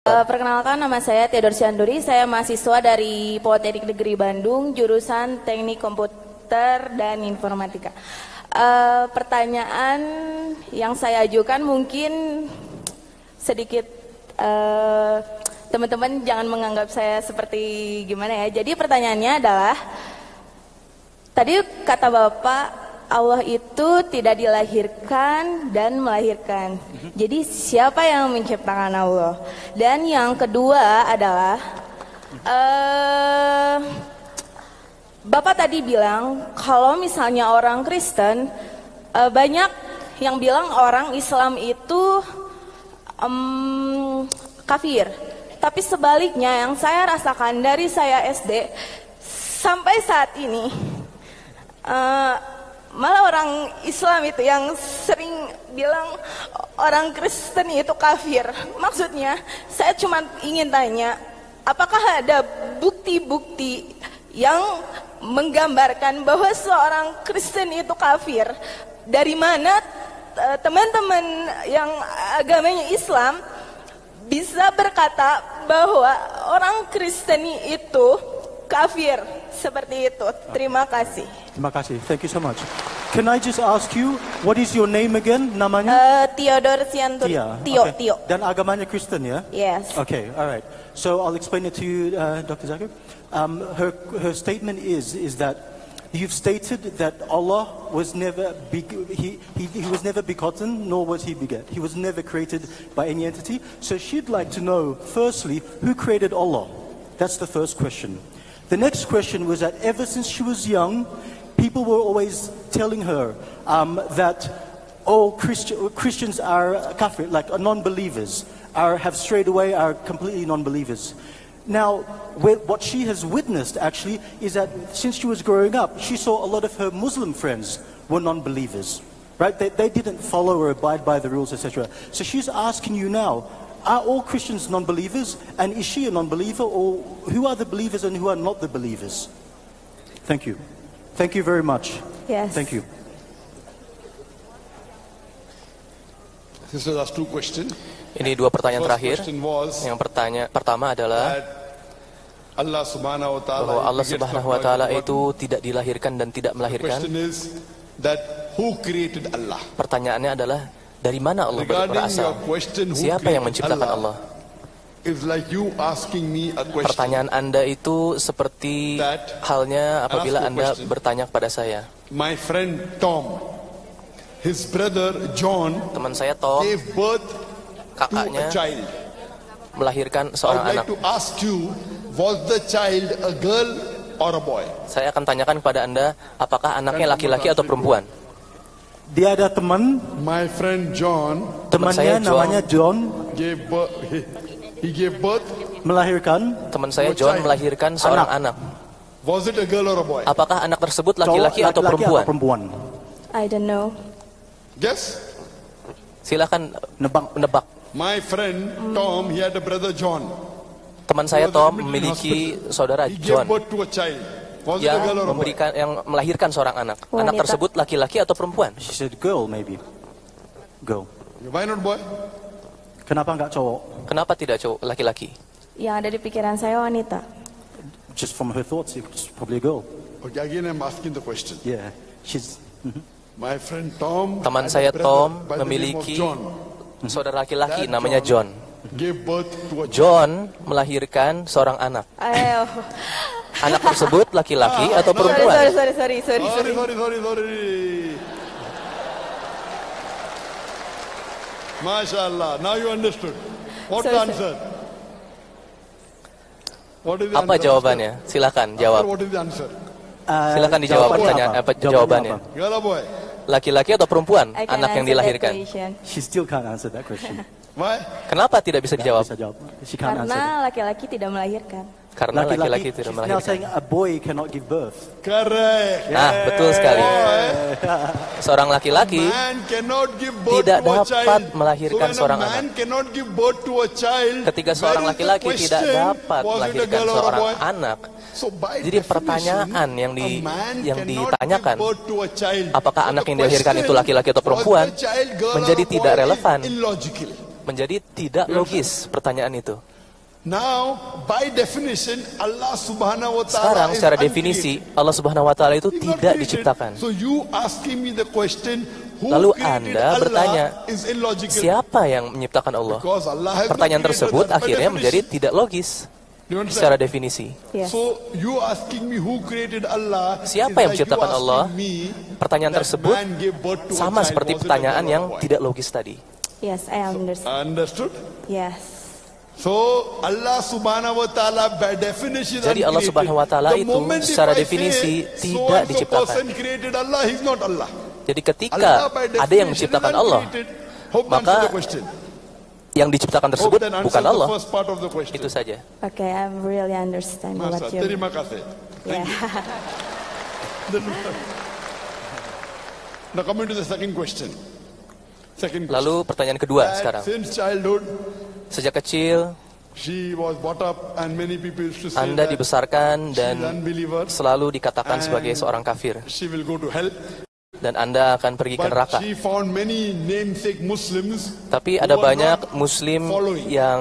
Perkenalkan, nama saya Theodor Syanduri, saya mahasiswa dari Politeknik Negeri Bandung, jurusan Teknik Komputer dan Informatika. Pertanyaan yang saya ajukan mungkin sedikit, teman-teman jangan menganggap saya seperti gimana ya. Jadi pertanyaannya adalah, tadi kata Bapak, Allah itu tidak dilahirkan dan melahirkan. Jadi siapa yang menciptakan Allah? Dan yang kedua adalah, Bapak tadi bilang kalau misalnya orang Kristen, banyak yang bilang orang Islam itu kafir. Tapi sebaliknya yang saya rasakan dari saya SD sampai saat ini, malah orang Islam itu yang sering bilang orang Kristen itu kafir. Maksudnya, saya cuma ingin tanya, apakah ada bukti-bukti yang menggambarkan bahwa seorang Kristen itu kafir? Dari mana teman-teman yang agamanya Islam bisa berkata bahwa orang Kristen itu kafir? Seperti itu. Terima kasih. Terima kasih. Thank you so much. Can I just ask you, what is your name again? Namanya? Theodor Syanduri. Tio. Okay. Tio. Dan agamanya Kristen, ya? Yes. Okay, all right. So I'll explain it to you, Dr. Zakir. Her statement is that you've stated that Allah was never he was never begotten, nor was he beget. He was never created by any entity. So she'd like to know, firstly, who created Allah? That's the first question. The next question was that ever since she was young, people were always telling her that all Christians are kafir, like non-believers, have strayed away, are completely non-believers. Now, what she has witnessed actually is that since she was growing up, she saw a lot of her Muslim friends were non-believers, right? They didn't follow or abide by the rules, etc. So she's asking you now, are all Christians non-believers, and is she a non-believer, or who are the believers and who are not the believers? Thank you. Thank you very much. Yes. Thank you. Sister, that's two questions. Ini dua pertanyaan terakhir. Yang pertama adalah bahwa Allah Subhanahu wa Ta'ala itu tidak dilahirkan dan tidak melahirkan. Pertanyaannya adalah, dari mana Allah berasal? Siapa yang menciptakan Allah? Pertanyaan Anda itu seperti halnya apabila Anda bertanya kepada saya. My friend Tom, his brother John, teman saya Tom, kakaknya melahirkan seorang anak. Was the child a girl or a boy? Saya akan tanyakan kepada Anda, apakah anaknya laki-laki atau perempuan? Dia ada teman, my friend John, temannya namanya John, he gave birth, melahirkan. Teman saya John melahirkan seorang anak. Was it a girl or a boy? Apakah anak tersebut laki-laki atau perempuan? I don't know. Guess? Silakan menebak. My friend Tom, he had a brother John. Teman saya Tom memiliki saudara John yang melahirkan seorang anak. Anak tersebut laki-laki atau perempuan? She said girl, maybe. Girl. Why not boy? Kenapa enggak cowok? Kenapa tidak cowok, laki-laki? Yang ada di pikiran saya wanita. Just from her thoughts, it's probably a girl. Okay, again I'm asking the question. Yeah, she's. My friend Tom. Teman saya Tom memiliki saudara laki-laki namanya John. John melahirkan seorang anak. Anak tersebut laki-laki atau perempuan? Sorry. Masya Allah, now you understood. What the answer? Apa jawabannya? Silakan jawab. What is the answer? Silakan dijawab pertanyaan jawabannya. Girl or boy? Laki-laki atau perempuan anak yang dilahirkan? She still can't answer that question. Why? Kenapa tidak bisa dijawab? Karena laki-laki tidak melahirkan. Karena laki-laki tidak melahirkan. Now saying a boy cannot give birth. Correct. Nah, betul sekali. Seorang laki-laki tidak dapat melahirkan seorang anak. Ketika seorang laki-laki tidak dapat melahirkan seorang anak, jadi pertanyaan yang ditanyakan, apakah anak yang dilahirkan itu laki-laki atau perempuan, menjadi tidak relevan, menjadi tidak logis pertanyaan itu. Now, by definition, Allah Subhanahu wa Ta'ala. Sekarang secara definisi Allah Subhanahu wa Ta'ala itu tidak diciptakan. So you asking me the question, lalu Anda bertanya, siapa yang menciptakan Allah? Pertanyaan tersebut akhirnya menjadi tidak logis secara definisi. So you asking me who created Allah? Siapa yang menciptakan Allah? Pertanyaan tersebut sama seperti pertanyaan yang tidak logis tadi. Yes, I understand. Understood? Yes. So Allah Subhanahu wa Ta'ala by definition. Jadi Allah Subhanahu wa Ta'ala itu secara definisi tidak diciptakan. Jadi ketika ada yang menciptakan Allah, maka yang diciptakan tersebut bukan Allah. Itu saja. Okay, I really understand what you. Terima kasih. Yeah. Now coming to the second question. Lalu pertanyaan kedua sekarang. Since childhood, sejak kecil, Anda dibesarkan dan selalu dikatakan sebagai seorang kafir. Dan Anda akan pergi ke neraka. Tapi ada banyak Muslim yang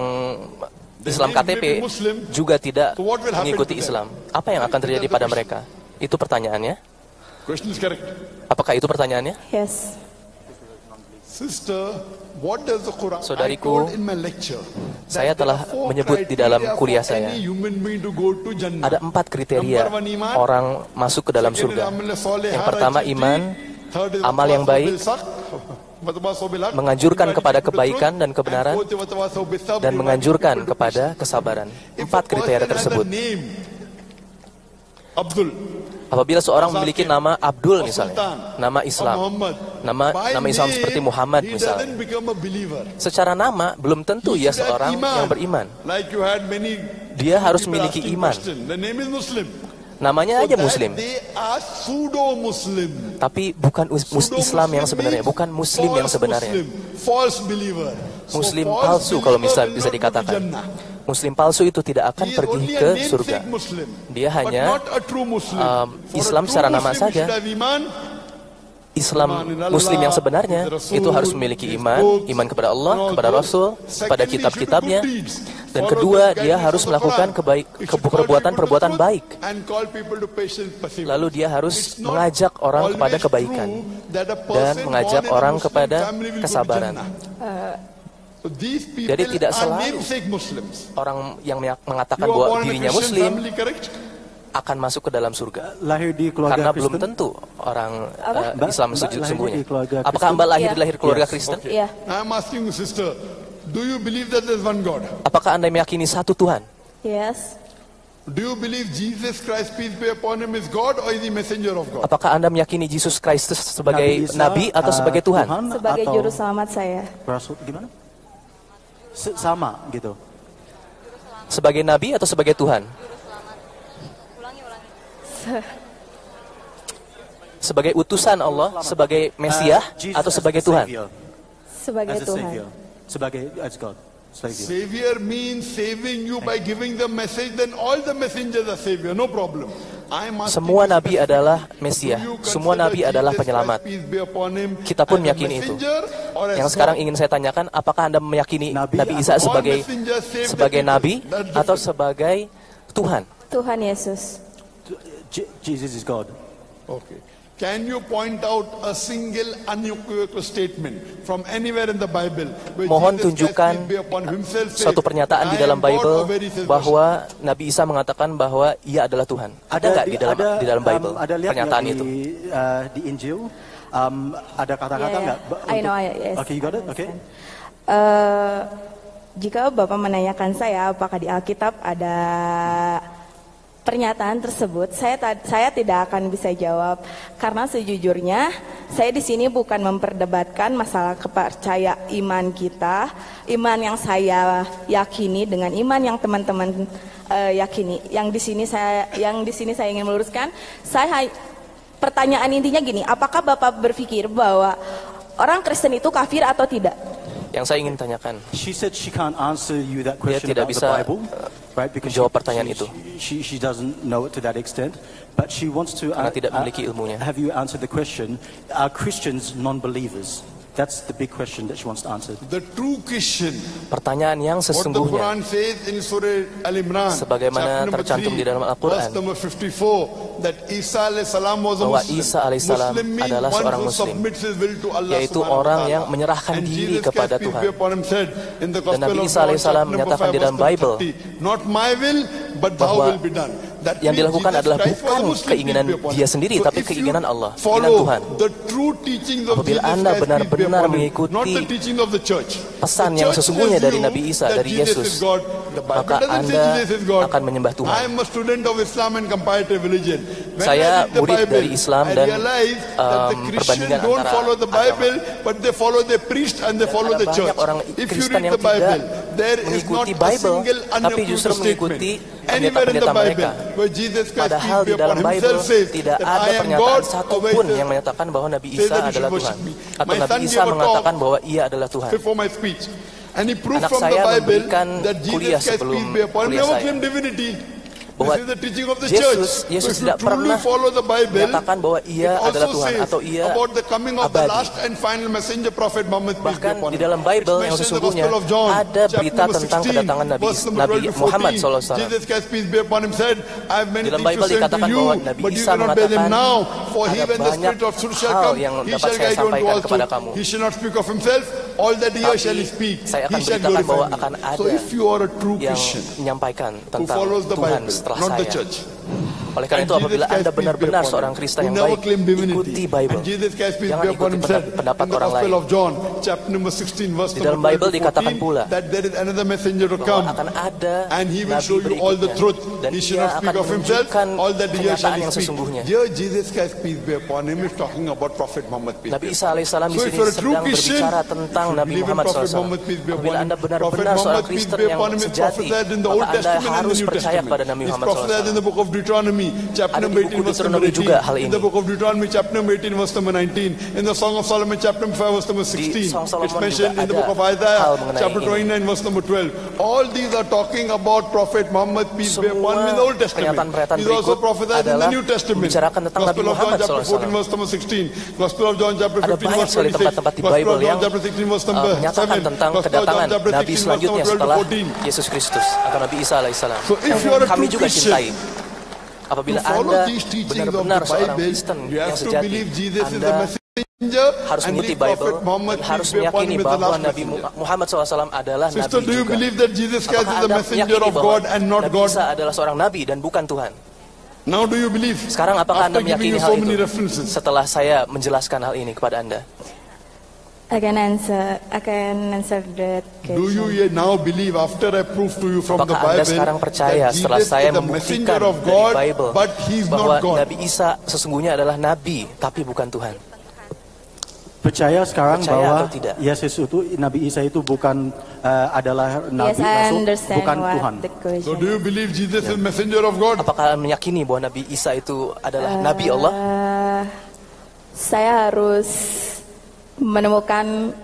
Islam KTP juga tidak mengikuti Islam. Apa yang akan terjadi pada mereka? Itu pertanyaannya. Apakah itu pertanyaannya? Yes. Saudariku, saya telah menyebut di dalam kuliah saya, ada 4 kriteria orang masuk ke dalam surga. Yang pertama iman, amal yang baik, menganjurkan kepada kebaikan dan kebenaran, dan menganjurkan kepada kesabaran. 4 kriteria tersebut. Apabila seorang memiliki nama Abdul misalnya, nama Islam, nama Islam seperti Muhammad misalnya, secara nama belum tentu ia seorang yang beriman. Dia harus memiliki iman. Namanya aja Muslim, tapi bukan Islam yang sebenarnya, bukan Muslim yang sebenarnya. Muslim palsu kalau bisa dikatakan. Muslim palsu itu tidak akan pergi ke surga. Dia hanya Islam secara nama saja. Islam Muslim yang sebenarnya itu harus memiliki iman kepada Allah, kepada Rasul, kepada kitab-kitabnya. Dan kedua, dia harus melakukan perbuatan baik. Lalu dia harus mengajak orang kepada kebaikan dan mengajak orang kepada kesabaran. Jadi tidak selalu orang yang mengatakan bahwa dirinya Muslim akan masuk ke dalam surga. Karena belum tentu orang Islam sesungguhnya. Apakah Anda lahir di keluarga Kristen? Iya. Apakah Anda meyakini satu Tuhan? Yes. Apakah Anda meyakini Yesus Kristus sebagai nabi atau sebagai Tuhan? Sebagai juru selamat saya. Gimana? Sama gitu. Sebagai nabi atau sebagai Tuhan? Sebagai utusan Allah, sebagai Mesias atau sebagai Tuhan? Sebagai Tuhan. Sebagai as God. Savior means saving you by giving the message, then all the messengers are savior, no problem. Semua nabi adalah Mesias, semua nabi adalah penyelamat. Kita pun meyakini itu. Yang sekarang ingin saya tanyakan, apakah Anda meyakini Nabi Isa sebagai nabi atau sebagai Tuhan? Tuhan Yesus. Jesus is God. Okay. Can you point out a single unequivocal statement from anywhere in the Bible? Mohon tunjukkan suatu pernyataan di dalam Bible bahwa Nabi Isa mengatakan bahwa Ia adalah Tuhan. Ada nggak di dalam Bible pernyataan itu? Di Injil ada kata-kata nggak? Yes. Okay, you got it. Okay. Jika Bapak menanyakan saya apakah di Alkitab ada pernyataan tersebut, saya tidak akan bisa jawab karena sejujurnya saya di sini bukan memperdebatkan masalah kepercayaan iman kita, iman yang saya yakini dengan iman yang teman-teman yakini. Yang di sini saya ingin meluruskan, pertanyaan intinya gini, apakah Bapak berpikir bahwa orang Kristen itu kafir atau tidak? Yang saya ingin tanyakan, she said she can't answer you that question dia tidak bisa menjawab pertanyaan itu. She doesn't know it to that extent, but she wants to karena tidak memiliki ilmunya. Have you answered the question? Are Christians non-believers? That's the big question that she wants to answer. The true question. Pertanyaan yang sesungguhnya. What the Quran says in Surah Al-Imran, sebagaimana tercantum di dalam Al-Quran, that Isa alaihissalam was a bahwa Muslim. Isa alaihissalam adalah seorang Muslim, yaitu orang yang menyerahkan diri kepada Tuhan. Dan Nabi Isa alaihissalam menyatakan di dalam Bible bahwa yang dilakukan adalah bukan keinginan dia sendiri, tapi keinginan Allah, keinginan Tuhan. Apabila Anda benar-benar mengikuti pesan yang sesungguhnya dari Nabi Isa, dari Yesus, maka Anda akan menyembah Tuhan. Saya murid dari Islam dan perbandingan antara agama. Ada banyak orang Kristen yang tidak mengikuti Bible, tapi justru mengikuti pendeta-pendeta mereka. Padahal di dalam Bible tidak ada pernyataan satupun yang menyatakan bahwa Nabi Isa adalah Tuhan, atau Nabi Isa mengatakan bahwa Ia adalah Tuhan. Anak saya memberikan kuliah sebelum kuliah saya bahwa Yesus tidak pernah menyatakan bahwa Ia adalah Tuhan atau Ia abadi. Bahkan di dalam Bible yang sesungguhnya ada berita tentang kedatangan Nabi Muhammad SAW. Di dalam Bible dikatakan bahwa Nabi Isa mengatakan ada banyak hal yang dapat saya sampaikan kepada kamu, tapi saya akan beritakan bahwa akan ada yang menyampaikan tentang Tuhan setelah saya. Oleh karena itu, apabila Anda benar-benar seorang Kristen yang baik, ikuti Bible, jangan ikuti pendapat orang lain. Di dalam Bible dikatakan pula bahwa akan ada Nabi berikutnya, dan Ia akan menunjukkan kenyataan yang sesungguhnya. Nabi Isa alaihissalam di sini sedang berbicara tentang Nabi Muhammad SAW. Apabila Anda benar-benar seorang Kristen yang sejati, maka Anda harus percaya kepada Nabi Muhammad SAW. Ada di buku Deuteronomy juga hal ini. In the book of Deuteronomy chapter number 18 verse number 19, in the Song of Solomon chapter number 5 verse number 16, it's mentioned in the book of Isaiah chapter 29 verse number 12. All these are talking about Prophet Muhammad, peace be upon him, in the Old Testament. He's also prophesied in the New Testament. Gospel of John chapter 14 verse number 16, Gospel of John chapter 15 verse 26, Gospel of John chapter 16 verse number 7, tentang kedatangan Nabi selanjutnya setelah Yesus Kristus atau Nabi Isa alaihissalam. Kami juga cintai. Apabila Anda benar-benar seorang Kristen yang sejati, Anda harus mengikuti Bible dan harus meyakini bahwa Nabi Muhammad SAW adalah Nabi juga. Apakah Anda meyakini bahwa Nabi Isa adalah seorang Nabi dan bukan Tuhan? Sekarang apakah Anda meyakini hal itu setelah saya menjelaskan hal ini kepada Anda? I can answer that question. Do you now believe after I prove to you from the Apakah Anda Bible sekarang percaya setelah saya membuktikan dari Bible bahwa Nabi Isa sesungguhnya adalah Nabi tapi bukan Tuhan? Percaya sekarang bahwa Yesus itu Nabi Isa itu bukan adalah Nabi, bukan Tuhan. So do you believe Jesus is messenger of God? Apakah meyakini bahwa Nabi Isa itu adalah Nabi Allah? Saya harus menemukan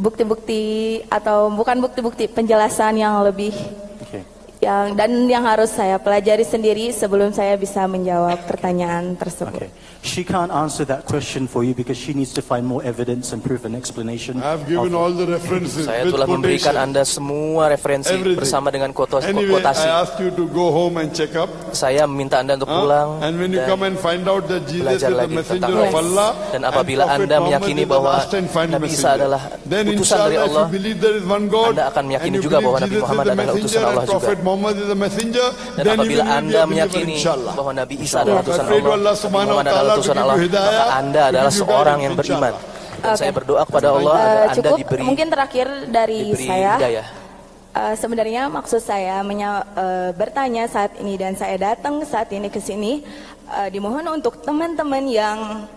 bukti-bukti atau bukan bukti-bukti, penjelasan yang lebih yang harus saya pelajari sendiri sebelum saya bisa menjawab pertanyaan tersebut. She can't answer that question for you because she needs to find more evidence and proof and explanation. I have given all the references. Saya telah memberikan Anda semua referensi bersama dengan quotasi. Anyway, I ask you to go home and check up. Saya meminta Anda untuk pulang and when you come and find out that Jesus is the messenger of Allah, dan apabila Anda meyakini bahwa Nabi Isa adalah utusan dari Allah, Anda akan meyakini juga bahwa Nabi Muhammad adalah utusan Allah juga. Dan apabila Anda meyakini bahwa Nabi Isa adalah utusan Allah, Muhammad adalah utusan Allah, maka Anda adalah seorang yang beriman. Dan saya berdoa kepada Allah agar Anda diberi mungkin terakhir dari saya hidayah. Sebenarnya maksud saya bertanya saat ini dan saya datang saat ini ke sini, dimohon untuk teman-teman yang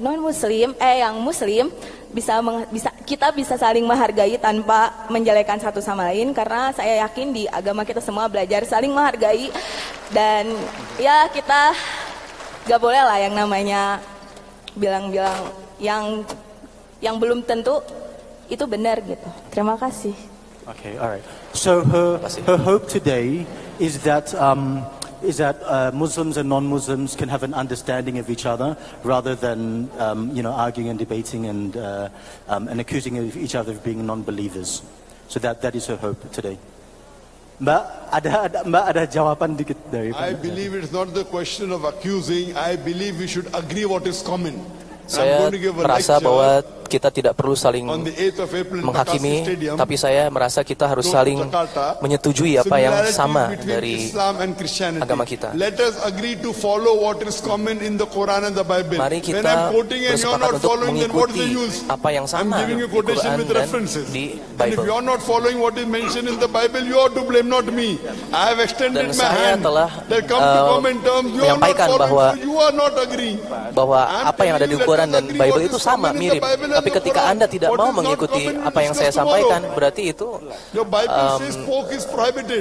non muslim, yang muslim kita bisa saling menghargai tanpa menjelekan satu sama lain, karena saya yakin di agama kita semua belajar saling menghargai, dan ya kita gak boleh lah yang namanya bilang-bilang yang belum tentu itu benar gitu. Terima kasih. Okay, all right. So her hope today is that Muslims and non-Muslims can have an understanding of each other rather than arguing and debating and accusing each other of being non-believers. So that is her hope today. Mbak ada jawaban dikit dari. I believe it's not the question of accusing. I believe we should agree what is common. Saya merasa bahwa kita tidak perlu saling menghakimi, tapi saya merasa kita harus saling menyetujui apa yang sama dari agama kita. Mari kita bersepakat untuk mengikuti apa yang sama di Quran dan di Bible. Dan saya telah menyampaikan bahwa apa yang ada di Quran dan Bible itu sama, mirip. Tapi ketika Anda tidak mau mengikuti apa yang saya sampaikan, berarti itu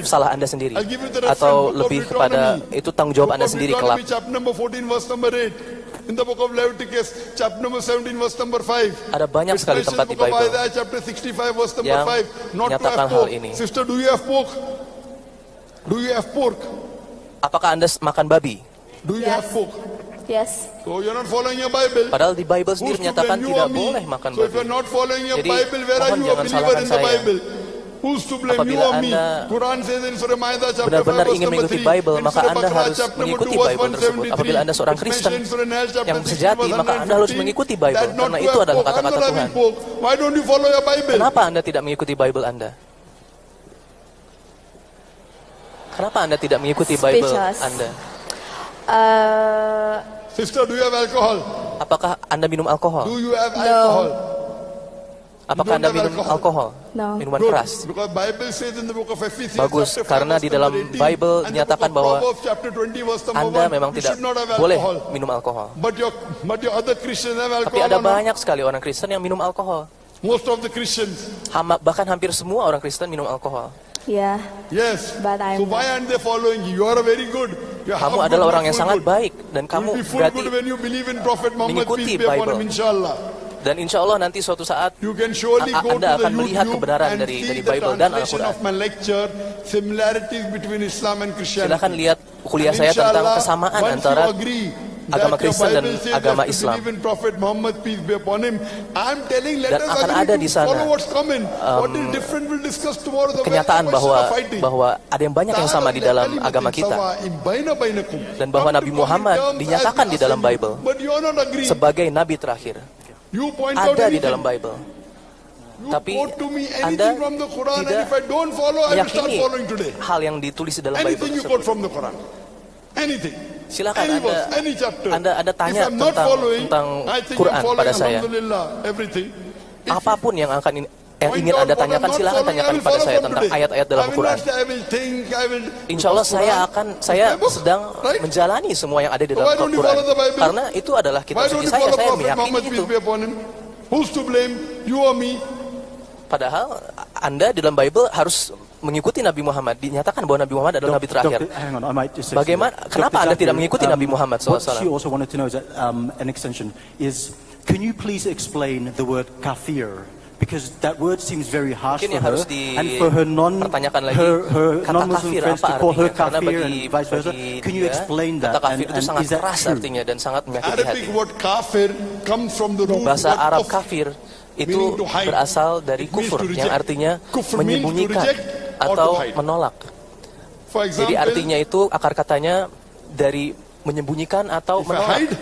salah Anda sendiri. Atau lebih kepada itu tanggung jawab Anda sendiri kelak. In the book of Leviticus, chapter number 17, verse number 5. Ada banyak sekali tempat di Bible yang menyatakan hal ini. Sister, do you have pork? Do you have pork? Apakah Anda makan babi? Do you have pork? Yes. So you're not following your Bible. Padahal di Bible sendiri menyatakan tidak boleh makan babi. So if you're not following your Bible, where are you a believer in the Bible? Who's to blame, you or me? Quran says in Surah Ma'idah chapter 5 benar-benar verse ingin number mengikuti 3. Bible, maka Anda harus mengikuti Bible tersebut. Apabila Anda seorang Kristen yang sejati, maka Anda harus mengikuti Bible, karena itu adalah kata-kata Tuhan. Why don't you follow your Bible? Kenapa Anda tidak mengikuti Bible Anda? Kenapa Anda tidak mengikuti Bible Anda? Sister, do you have alcohol? Apakah Anda minum alkohol? Do you have alcohol? Apakah Anda minum alkohol? No. Minuman keras? Bagus, karena di dalam Bible dinyatakan bahwa Anda memang tidak boleh minum alkohol. Tapi ada banyak sekali orang Kristen yang minum alkohol. Most of the Christians. Bahkan hampir semua orang Kristen minum alkohol. Yeah. Yes. But so why aren't they following you? You are very good. Kamu adalah orang yang sangat baik dan kamu berarti mengikuti Bible. Dan insya Allah nanti suatu saat Anda akan melihat kebenaran dari Bible dan Al-Quran. Silakan lihat kuliah saya tentang kesamaan antara agama Kristen dan agama Islam. Dan akan ada di sana kenyataan bahwa ada yang banyak yang sama di dalam agama kita. Dan bahwa Nabi Muhammad dinyatakan di dalam Bible sebagai Nabi terakhir. Ada di dalam Bible. Tapi Anda tidak meyakini hal yang ditulis di dalam Bible tersebut. Silakan Anda tanya tentang Quran pada saya. Apapun yang ingin Anda tanyakan, silakan tanyakan pada saya tentang ayat-ayat dalam Quran. Insya Allah saya sedang menjalani semua yang ada di dalam Quran. Karena itu adalah kitab suci saya meyakini itu. Padahal Anda di dalam Bible harus mengikuti Nabi Muhammad. Dinyatakan bahwa Nabi Muhammad adalah Nabi terakhir. Bagaimana? Kenapa Anda tidak mengikuti Nabi Muhammad SAW? What she also wanted to know is that an extension is, can you please explain the word kafir? Because that word seems very harsh for her, and for her non-Muslim friends to call her kafir and vice versa. Can you explain that? Kata kafir itu sangat keras artinya dan sangat menyakiti hati. Bahasa Arab kafir itu berasal dari kufur, yang artinya menyembunyikan atau menolak. Jadi artinya itu akar katanya dari menyembunyikan atau menolak.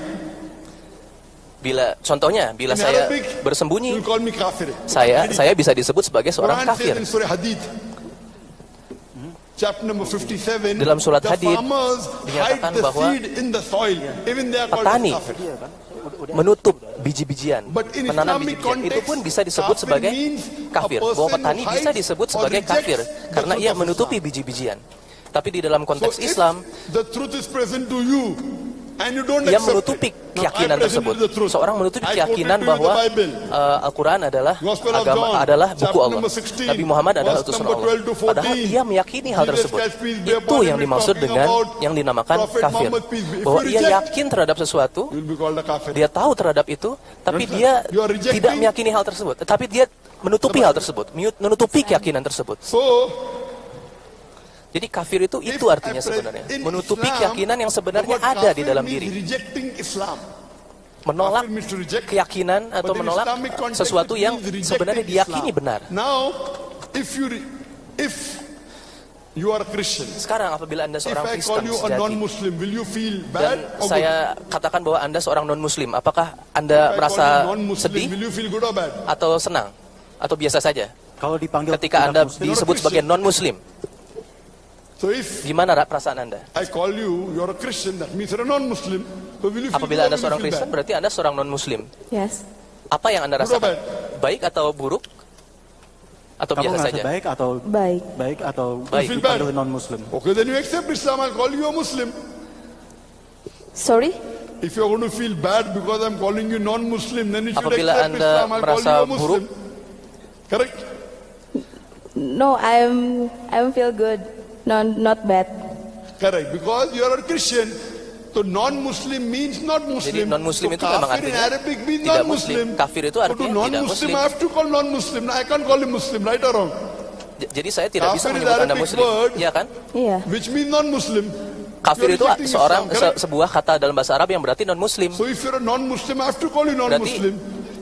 Bila saya bersembunyi, saya bisa disebut sebagai seorang kafir. Dalam surat Hadid dinyatakan bahwa petani menutup biji-bijian, menanam biji-bijian, itu pun bisa disebut sebagai kafir. Bahwa petani bisa disebut sebagai kafir karena ia menutupi biji-bijian. Tapi di dalam konteks Islam, ia menutupi keyakinan tersebut. Seorang menutupi keyakinan bahwa Al-Quran adalah buku Allah. Nabi Muhammad adalah utusan Allah. Padahal ia meyakini hal tersebut. Itu yang dimaksud dengan yang dinamakan kafir. Bahwa ia yakin terhadap sesuatu, dia tahu terhadap itu, tapi dia tidak meyakini hal tersebut. Tapi dia menutupi hal tersebut, menutupi keyakinan tersebut. Jadi kafir itu artinya sebenarnya. Menutupi keyakinan yang sebenarnya ada di dalam diri. Menolak keyakinan atau menolak sesuatu yang sebenarnya diyakini benar. Now, if you are Christian, sekarang apabila Anda seorang Kristen sejati, dan saya katakan bahwa Anda seorang non-Muslim, apakah Anda merasa sedih atau senang atau biasa saja? Kalau dipanggil ketika Anda disebut sebagai non-Muslim, gimana perasaan Anda? Apabila Anda seorang Kristen, berarti Anda seorang non-Muslim. Yes. Apa yang Anda rasakan? Baik atau buruk? Atau kamu biasa saja? Baik atau baik atau dipanggil non-Muslim? Okay, then you accept Islam. I'll call you a Muslim. Sorry? If you're going to feel bad because I'm calling you non-Muslim, then you should apabila accept Anda Islam. I'll call you a Muslim. Buruk, correct? No, I'm feel good. No, not bad. Correct, because you are a Christian. So non-Muslim means not Muslim. Jadi non-Muslim so itu memang artinya tidak Muslim. Kafir itu artinya tidak Muslim. I have to call non-Muslim. I can't call him Muslim, right or wrong? Jadi saya tidak bisa menyebut Anda Muslim, iya kan? Iya. Which means non-Muslim. Kafir itu sebuah kata dalam bahasa Arab yang berarti non-Muslim. So if you're a non-Muslim, I have to call you non-Muslim.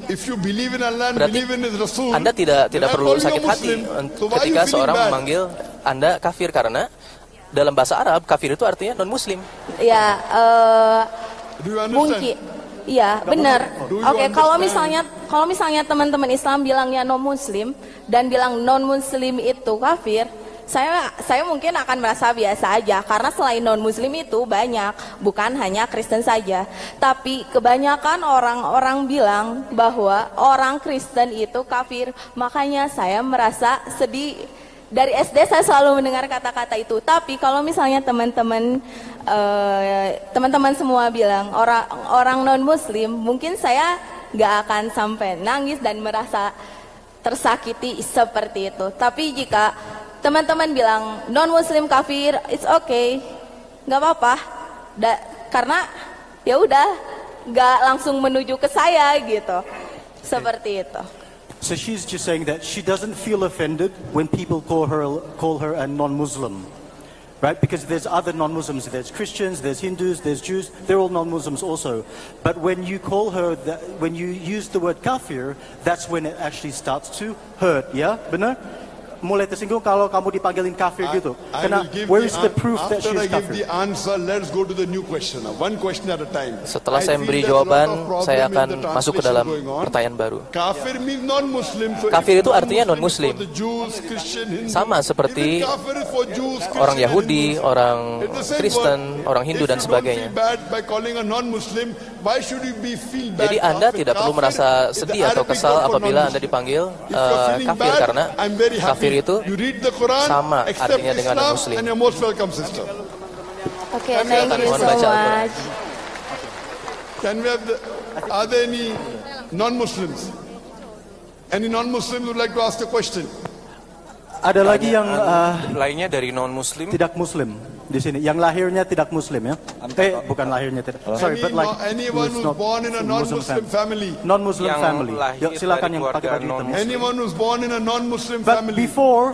If you believe in Allah and believe in His Rasul, Anda tidak perlu sakit hati ketika seorang memanggil Anda kafir, karena dalam bahasa Arab kafir itu artinya non-Muslim. Ya, mungkin. Iya, benar. Oke, kalau misalnya teman-teman Islam bilangnya non-Muslim dan bilang non-Muslim itu kafir, saya mungkin akan merasa biasa aja, karena selain non-Muslim itu banyak, bukan hanya Kristen saja. Tapi kebanyakan orang-orang bilang bahwa orang Kristen itu kafir, makanya saya merasa sedih. Dari SD saya selalu mendengar kata-kata itu. Tapi kalau misalnya teman-teman semua bilang orang non-Muslim, mungkin saya nggak akan sampai nangis dan merasa tersakiti seperti itu. Tapi jika teman-teman bilang non-Muslim kafir, it's okay, nggak apa-apa, karena ya udah nggak langsung menuju ke saya gitu, seperti itu. So she's just saying that she doesn't feel offended when people call her a non-Muslim, right? Because there's other non-Muslims, there's Christians, there's Hindus, there's Jews, they're all non-Muslims also. But when you call her, when you use the word kafir, that's when it actually starts to hurt, yeah? Benar? Mulai tersinggung kalau kamu dipanggilin kafir gitu. Karena where is the proof that she is kafir? After I give the answer, let's go to the new question. One question at a time. Setelah saya memberi jawaban, saya akan masuk ke dalam pertanyaan baru. Kafir means non-Muslim. Kafir itu artinya non-Muslim. Sama seperti orang Yahudi, orang Kristen, orang Hindu dan sebagainya. Jadi Anda tidak perlu merasa sedih atau kesal apabila Anda dipanggil kafir, karena kafir itu sama artinya dengan non-Muslim. Oke, thank you so much. Can we have are there any non-Muslims? Any non-Muslims would like to ask a question? Ada lagi yang lainnya dari non-Muslim? Tidak Muslim di sini, yang lahirnya tidak Muslim ya? Bukan lahirnya tidak. Sorry, but like anyone who's born in a non-Muslim family. Non-Muslim family. Yuk, silakan yang pakai baju hitam. Anyone who's born in a non-Muslim But family. before